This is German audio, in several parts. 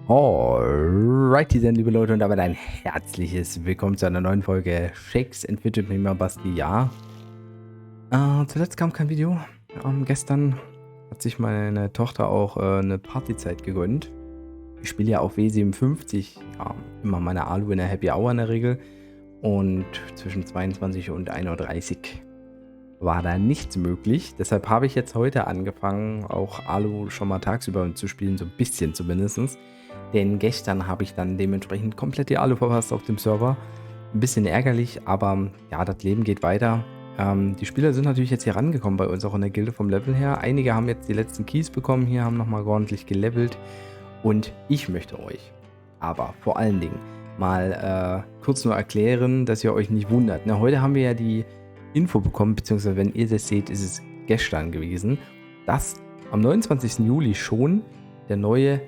Alrighty dann, liebe Leute, und damit ein herzliches Willkommen zu einer neuen Folge Shakes entwickelt mit mir, Basti. Ja, zuletzt kam kein Video. Gestern hat sich meine Tochter auch eine Partyzeit gegönnt. Ich spiele ja auf W57 immer meine Alu in der Happy Hour in der Regel. Und zwischen 22 und 1:30 Uhr war da nichts möglich. Deshalb habe ich jetzt heute angefangen, auch Alu schon mal tagsüber zu spielen, so ein bisschen zumindest. Denn gestern habe ich dann dementsprechend komplett die Alu verpasst auf dem Server. Ein bisschen ärgerlich, aber ja, das Leben geht weiter. Die Spieler sind natürlich jetzt hier rangekommen bei uns, auch in der Gilde vom Level her. Einige haben jetzt die letzten Keys bekommen, hier haben nochmal ordentlich gelevelt. Und ich möchte euch aber vor allen Dingen mal kurz nur erklären, dass ihr euch nicht wundert. Na, heute haben wir ja die Info bekommen, beziehungsweise wenn ihr das seht, ist es gestern gewesen, dass am 29. Juli schon der neue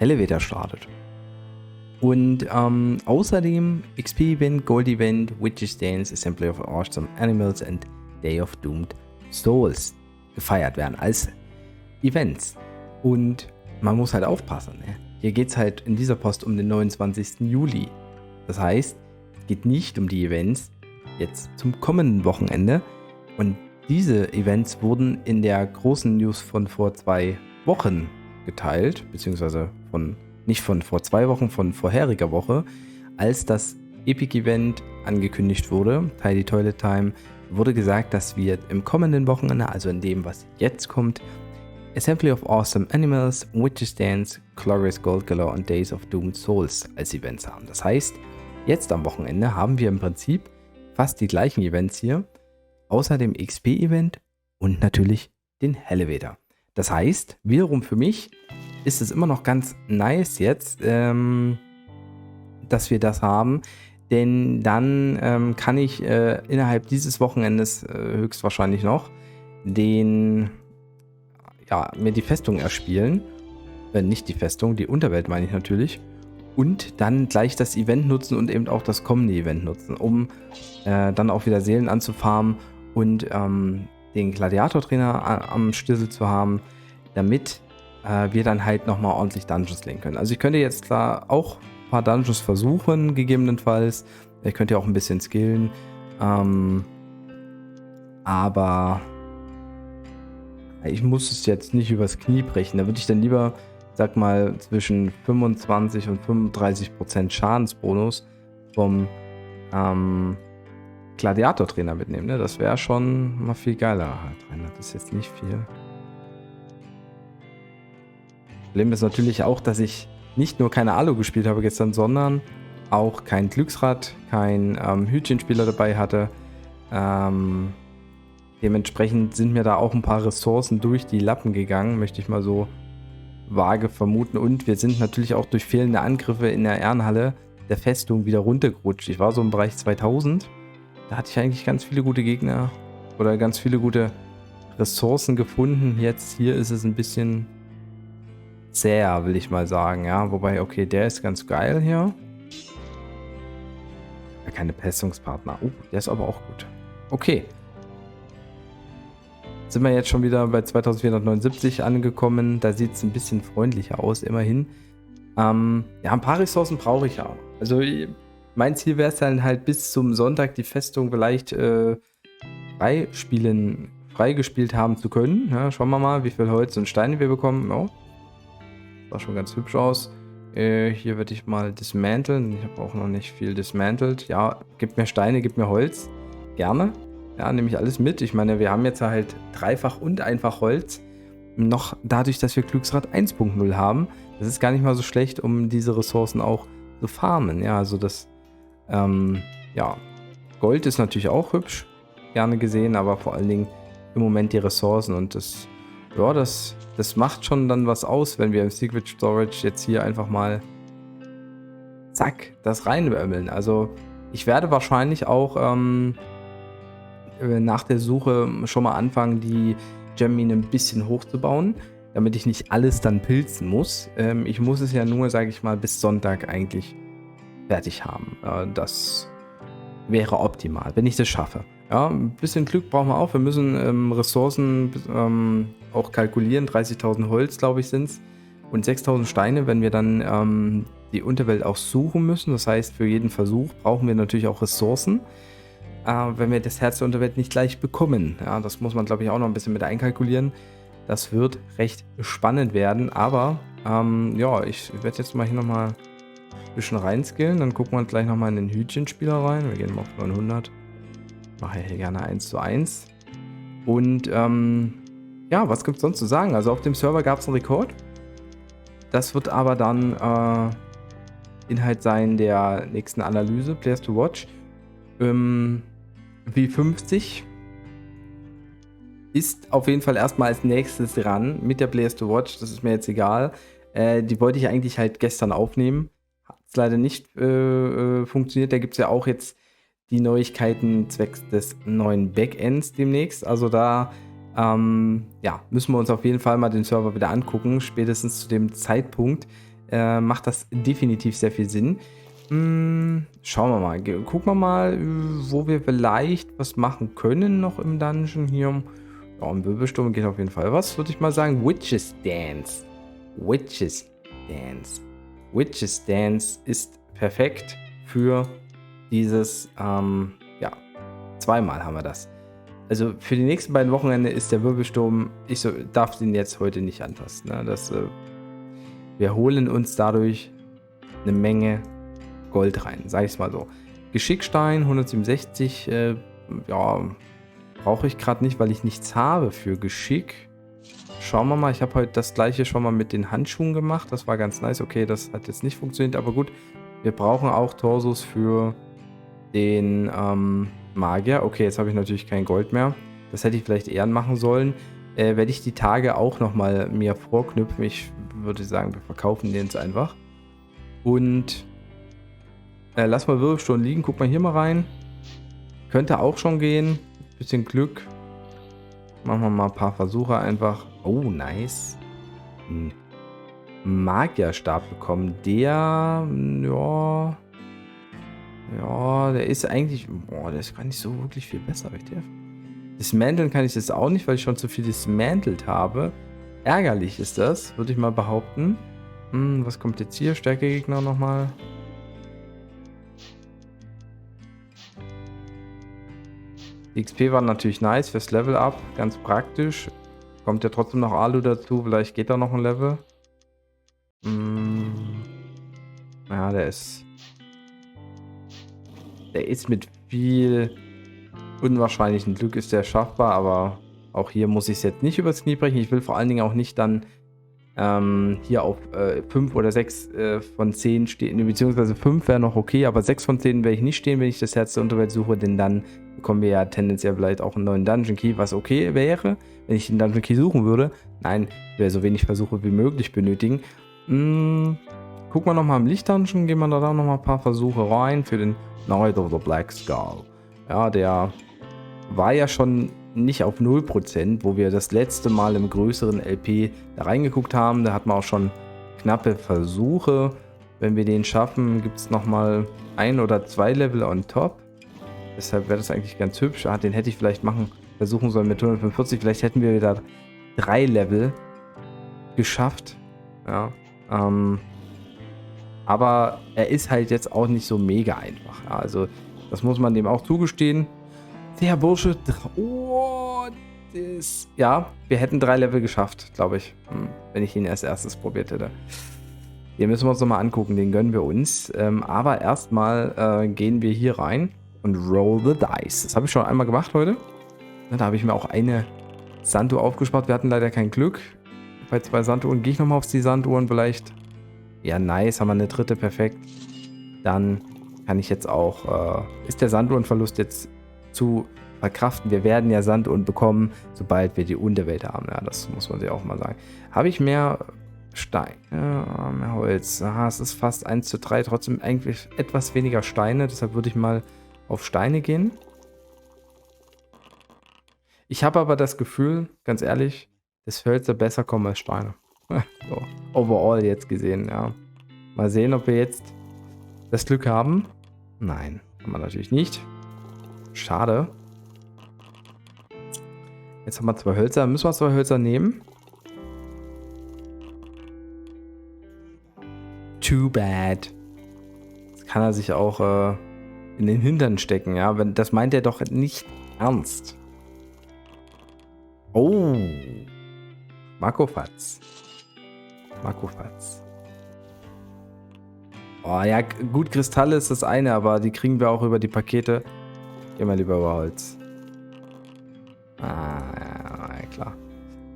Elevator startet. Und außerdem XP-Event, Gold-Event, Witches Dance, Assembly of Awesome Animals und Day of Doomed Souls gefeiert werden als Events. Und man muss halt aufpassen. Ne? Hier geht es halt in dieser Post um den 29. Juli. Das heißt, es geht nicht um die Events jetzt zum kommenden Wochenende. Und diese Events wurden in der großen News von vor 2 Wochen geteilt, beziehungsweise nicht von vor 2 Wochen, von vorheriger Woche, als das Epic-Event angekündigt wurde, Tidy Toilet Time, wurde gesagt, dass wir im kommenden Wochenende, also in dem, was jetzt kommt, Assembly of Awesome Animals, Witches Dance, Glorious Gold Galore und Days of Doomed Souls als Events haben. Das heißt, jetzt am Wochenende haben wir im Prinzip fast die gleichen Events hier, außer dem XP-Event und natürlich den Elevator. Das heißt, wiederum für mich ist es immer noch ganz nice jetzt, dass wir das haben, denn dann kann ich innerhalb dieses Wochenendes höchstwahrscheinlich noch mir die Festung erspielen. Nicht die Festung, die Unterwelt meine ich natürlich. Und dann gleich das Event nutzen und eben auch das kommende Event nutzen, um dann auch wieder Seelen anzufarmen und den Gladiator-Trainer am Schlüssel zu haben, damit wir dann halt nochmal ordentlich Dungeons legen können. Also ich könnte jetzt klar auch ein paar Dungeons versuchen, gegebenenfalls. Ich könnte ja auch ein bisschen skillen. Aber ich muss es jetzt nicht übers Knie brechen. Da würde ich dann lieber, sag mal, zwischen 25 und 35% Schadensbonus vom Gladiator-Trainer mitnehmen. Ne? Das wäre schon mal viel geiler. 300 ist jetzt nicht viel. Problem ist natürlich auch, dass ich nicht nur keine Alu gespielt habe gestern, sondern auch kein Glücksrad, kein Hütchenspieler dabei hatte. Dementsprechend sind mir da auch ein paar Ressourcen durch die Lappen gegangen, möchte ich mal so vage vermuten. Und wir sind natürlich auch durch fehlende Angriffe in der Ehrenhalle der Festung wieder runtergerutscht. Ich war so im Bereich 2000. Da hatte ich eigentlich ganz viele gute Gegner oder ganz viele gute Ressourcen gefunden. Jetzt hier ist es ein bisschen zäh, will ich mal sagen. Ja, wobei, okay, der ist ganz geil hier. Ja, keine Festungspartner. Oh, der ist aber auch gut. Okay. Sind wir jetzt schon wieder bei 2479 angekommen. Da sieht es ein bisschen freundlicher aus, immerhin. Ja, ein paar Ressourcen brauche ich ja. Also mein Ziel wäre es dann halt bis zum Sonntag die Festung vielleicht freigespielt haben zu können. Ja, schauen wir mal, wie viel Holz und Steine wir bekommen. Oh, sah schon ganz hübsch aus. Hier werde ich mal dismanteln. Ich habe auch noch nicht viel dismantelt. Ja, gib mir Steine, gib mir Holz. Gerne. Ja, nehme ich alles mit. Ich meine, wir haben jetzt halt dreifach und einfach Holz. Noch dadurch, dass wir Glücksrad 1.0 haben. Das ist gar nicht mal so schlecht, um diese Ressourcen auch zu farmen. Ja, also das, Gold ist natürlich auch hübsch. Gerne gesehen, aber vor allen Dingen im Moment die Ressourcen. Und das macht schon dann was aus, wenn wir im Secret Storage jetzt hier einfach mal zack, das reinwärmeln. Also ich werde wahrscheinlich auch nach der Suche schon mal anfangen, die Gemmine ein bisschen hochzubauen, damit ich nicht alles dann pilzen muss. Ich muss es ja nur, sage ich mal, bis Sonntag eigentlich fertig haben. Das wäre optimal, wenn ich das schaffe. Ja, ein bisschen Glück brauchen wir auch. Wir müssen Ressourcen auch kalkulieren. 30.000 Holz, glaube ich, sind es. und 6000 Steine, wenn wir dann die Unterwelt auch suchen müssen. Das heißt, für jeden Versuch brauchen wir natürlich auch Ressourcen, wenn wir das Herz der Unterwelt nicht gleich bekommen. Ja, das muss man, glaube ich, auch noch ein bisschen mit einkalkulieren. Das wird recht spannend werden, aber ja, ich werde jetzt mal hier nochmal ein bisschen reinskillen. Dann gucken wir gleich nochmal in den Hütchenspieler rein. Wir gehen mal auf 900. Mache hier gerne 1:1. Und ja, was gibt es sonst zu sagen? Also auf dem Server gab es einen Rekord. Das wird aber dann Inhalt sein der nächsten Analyse, Players to Watch. W50 ist auf jeden Fall erstmal als nächstes dran mit der Players to Watch. Das ist mir jetzt egal. Die wollte ich eigentlich halt gestern aufnehmen. Hat es leider nicht funktioniert. Da gibt es ja auch jetzt die Neuigkeiten zwecks des neuen Backends demnächst. Also da ja, müssen wir uns auf jeden Fall mal den Server wieder angucken. Spätestens zu dem Zeitpunkt macht das definitiv sehr viel Sinn. Schauen wir mal. Gucken wir mal, wo wir vielleicht was machen können noch im Dungeon hier. Ja, im Wirbelsturm geht auf jeden Fall was, würde ich mal sagen. Witches Dance. Witches Dance. Witches Dance ist perfekt für dieses, ja, zweimal haben wir das. Also für die nächsten beiden Wochenende ist der Wirbelsturm, ich darf den jetzt heute nicht anfassen. Ne? Wir holen uns dadurch eine Menge Gold rein, sage ich es mal so. Geschickstein 167, ja, brauche ich gerade nicht, weil ich nichts habe für Geschick. Schauen wir mal, ich habe heute das gleiche schon mal mit den Handschuhen gemacht, das war ganz nice. Okay, das hat jetzt nicht funktioniert, aber gut. Wir brauchen auch Torsos für den Magier. Okay, jetzt habe ich natürlich kein Gold mehr. Das hätte ich vielleicht eher machen sollen. Werde ich die Tage auch nochmal mir vorknüpfen. Ich würde sagen, wir verkaufen den jetzt einfach. Und lass mal Wirbelsturm liegen. Guck mal hier mal rein. Könnte auch schon gehen. Bisschen Glück. Machen wir mal ein paar Versuche einfach. Oh, nice. Ein Magierstab bekommen. Der, ja... Ja, der ist eigentlich... Boah, der ist gar nicht so wirklich viel besser, richtig? Dismanteln kann ich das auch nicht, weil ich schon zu viel dismantelt habe. Ärgerlich ist das, würde ich mal behaupten. Was kommt jetzt hier? Stärkegegner nochmal. Die XP war natürlich nice fürs Level Up, ganz praktisch. Kommt ja trotzdem noch Alu dazu, vielleicht geht da noch ein Level. Ja, der ist mit viel unwahrscheinlichem Glück ist der schaffbar, aber auch hier muss ich es jetzt nicht übers Knie brechen. Ich will vor allen Dingen auch nicht dann hier auf 5 oder 6 von 10 stehen, beziehungsweise 5 wäre noch okay, aber 6 von 10 werde ich nicht stehen, wenn ich das Herz der Unterwelt suche, denn dann bekommen wir ja tendenziell vielleicht auch einen neuen Dungeon Key, was okay wäre, wenn ich den Dungeon Key suchen würde. Nein, ich werde so wenig Versuche wie möglich benötigen. Gucken wir nochmal im Lichtdungeon, gehen wir da nochmal ein paar Versuche rein für den Knight of the Black Skull. Ja, der war ja schon nicht auf 0%, wo wir das letzte Mal im größeren LP da reingeguckt haben. Da hatten wir auch schon knappe Versuche. Wenn wir den schaffen, gibt es nochmal 1 oder 2 Level on top. Deshalb wäre das eigentlich ganz hübsch. Den hätte ich vielleicht versuchen sollen mit 145. Vielleicht hätten wir wieder 3 Level geschafft. Ja, aber er ist halt jetzt auch nicht so mega einfach. Ja, also das muss man dem auch zugestehen. Der Bursche... Oh, ja, wir hätten 3 Level geschafft, glaube ich. Wenn ich ihn als erstes probiert hätte. Den müssen wir uns nochmal angucken, den gönnen wir uns. Aber erstmal gehen wir hier rein und roll the dice. Das habe ich schon einmal gemacht heute. Da habe ich mir auch eine Sanduhr aufgespart. Wir hatten leider kein Glück. Bei 2 Sanduhren gehe ich nochmal auf die Sanduhren vielleicht. Ja, nice, haben wir eine dritte, perfekt. Dann kann ich jetzt auch... ist der Sanduhrenverlust jetzt zu verkraften? Wir werden ja Sanduhren bekommen, sobald wir die Unterwelt haben. Ja, das muss man sich auch mal sagen. Habe ich mehr Stein? Ja, mehr Holz. Aha, es ist fast 1:3. Trotzdem eigentlich etwas weniger Steine. Deshalb würde ich mal auf Steine gehen. Ich habe aber das Gefühl, ganz ehrlich, dass Hölzer besser kommen als Steine. So, overall jetzt gesehen, ja. Mal sehen, ob wir jetzt das Glück haben. Nein, haben wir natürlich nicht. Schade. Jetzt haben wir 2 Hölzer. Müssen wir 2 Hölzer nehmen? Too bad. Das kann er sich auch in den Hintern stecken, ja. Das meint er doch nicht ernst. Oh. Makofatz. Oh ja, gut, Kristalle ist das eine, aber die kriegen wir auch über die Pakete. Gehen wir lieber über Holz. Ah, ja, klar.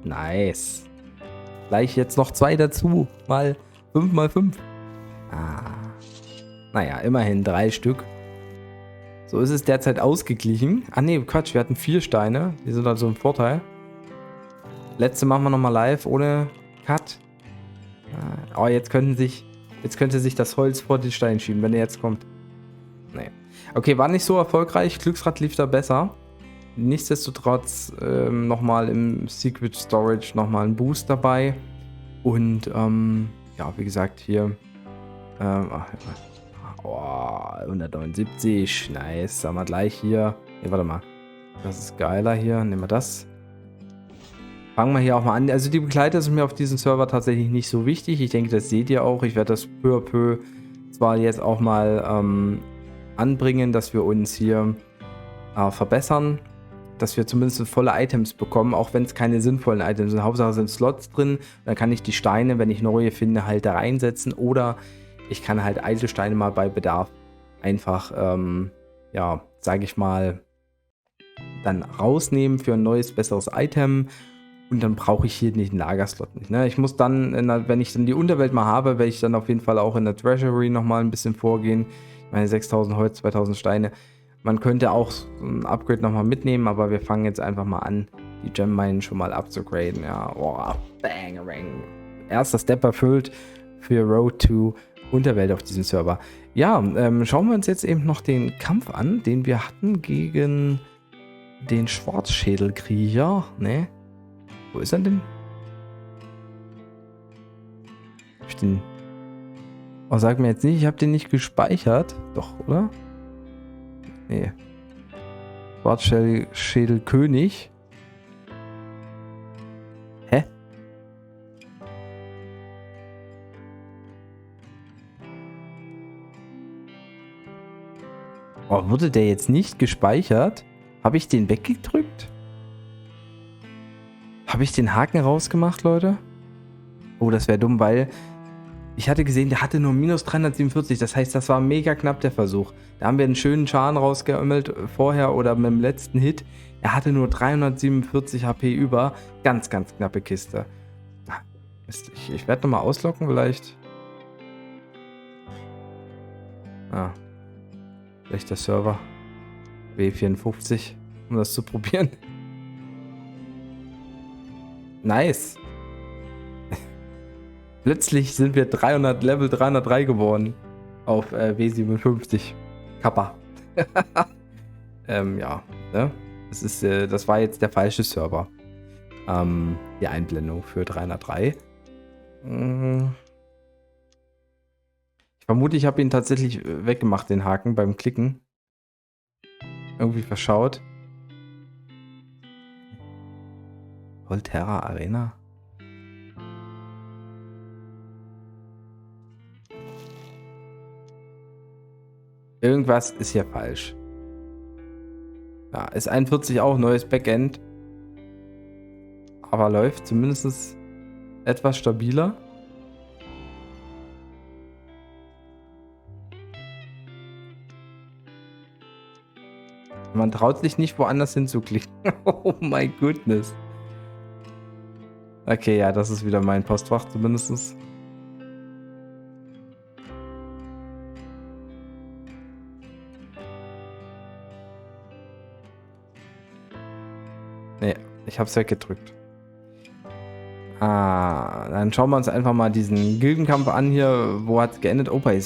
Nice. Gleich jetzt noch 2 dazu. Mal 5 mal 5. Ah. Naja, immerhin 3 Stück. So ist es derzeit ausgeglichen. Ah ne, Quatsch, wir hatten 4 Steine. Die sind also ein Vorteil. Letzte machen wir nochmal live ohne Cut. Oh, jetzt könnte sich das Holz vor den Stein schieben, wenn er jetzt kommt. Nee. Okay, war nicht so erfolgreich. Glücksrad lief da besser. Nichtsdestotrotz nochmal im Secret Storage nochmal ein Boost dabei. Und ja, wie gesagt, hier 179, nice. Sagen wir gleich hier. Ne, warte mal. Das ist geiler hier. Nehmen wir das. Fangen wir hier auch mal an. Also die Begleiter sind mir auf diesem Server tatsächlich nicht so wichtig. Ich denke, das seht ihr auch. Ich werde das peu à peu zwar jetzt auch mal anbringen, dass wir uns hier verbessern. Dass wir zumindest volle Items bekommen, auch wenn es keine sinnvollen Items sind. Hauptsache sind Slots drin. Dann kann ich die Steine, wenn ich neue finde, halt da reinsetzen. Oder ich kann halt alte Steine mal bei Bedarf einfach, ja, sage ich mal, dann rausnehmen für ein neues, besseres Item. Und dann brauche ich hier den Lagerslot nicht. Ne? Ich muss dann, wenn ich dann die Unterwelt mal habe, werde ich dann auf jeden Fall auch in der Treasury nochmal ein bisschen vorgehen. Ich meine, 6000 Holz, 2000 Steine. Man könnte auch so ein Upgrade nochmal mitnehmen, aber wir fangen jetzt einfach mal an, die Gem Mine schon mal abzugraden. Ja, oh, bang. Erster Step erfüllt für Road to Unterwelt auf diesem Server. Ja, schauen wir uns jetzt eben noch den Kampf an, den wir hatten gegen den Schwarzschädelkriecher. Ne? Wo ist er denn? Hab ich den... Oh, sag mir jetzt nicht, ich habe den nicht gespeichert. Doch, oder? Nee. Schwarzschädelkönig. Hä? Oh, wurde der jetzt nicht gespeichert? Habe ich den weggedrückt? Habe ich den Haken rausgemacht, Leute? Oh, das wäre dumm, weil ich hatte gesehen, der hatte nur minus 347. Das heißt, das war mega knapp, der Versuch. Da haben wir einen schönen Schaden rausgeömmelt vorher oder mit dem letzten Hit. Er hatte nur 347 HP über. Ganz, ganz knappe Kiste. Ich werde nochmal auslocken vielleicht. Vielleicht der Server. W54, um das zu probieren. Nice. Plötzlich sind wir Level 303 geworden. Auf W57. Kappa. Ja, ne? Das war jetzt der falsche Server. Die Einblendung für 303. Ich vermute, ich habe ihn tatsächlich weggemacht, den Haken, beim Klicken. Irgendwie verschaut. Volterra Arena. Irgendwas ist hier falsch. Ja, ist 41 auch neues Backend. Aber läuft zumindest etwas stabiler. Man traut sich nicht woanders hinzuklicken. Oh my goodness. Okay, ja, das ist wieder mein Postfach zumindest. Nee, ich hab's weggedrückt. Dann schauen wir uns einfach mal diesen Gildenkampf an hier. Wo hat's geendet? Oh, bei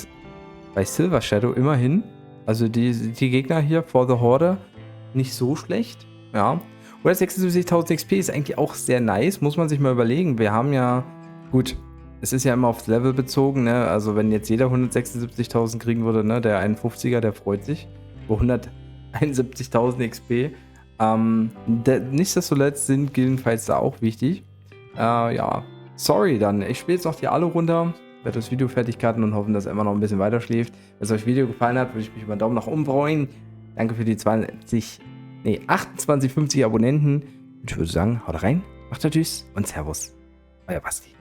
Silver Shadow immerhin. Also die Gegner hier vor The Horde nicht so schlecht. Ja. 176.000 XP ist eigentlich auch sehr nice. Muss man sich mal überlegen. Wir haben ja... Gut, es ist ja immer aufs Level bezogen. Ne? Also wenn jetzt jeder 176.000 kriegen würde, ne? Der 51er, der freut sich. Wo 171.000 XP. Nichtsdestotrotz sind Gildenfights da auch wichtig. Ja, sorry dann. Ich spiele jetzt noch die Alu runter. werde das Video fertig cutten und hoffen, dass er immer noch ein bisschen weiter schläft. Wenn es euch das Video gefallen hat, würde ich mich über einen Daumen nach oben freuen. Danke für die 28, 50 Abonnenten. Und ich würde sagen, haut rein, macht Tschüss und Servus. Euer Basti.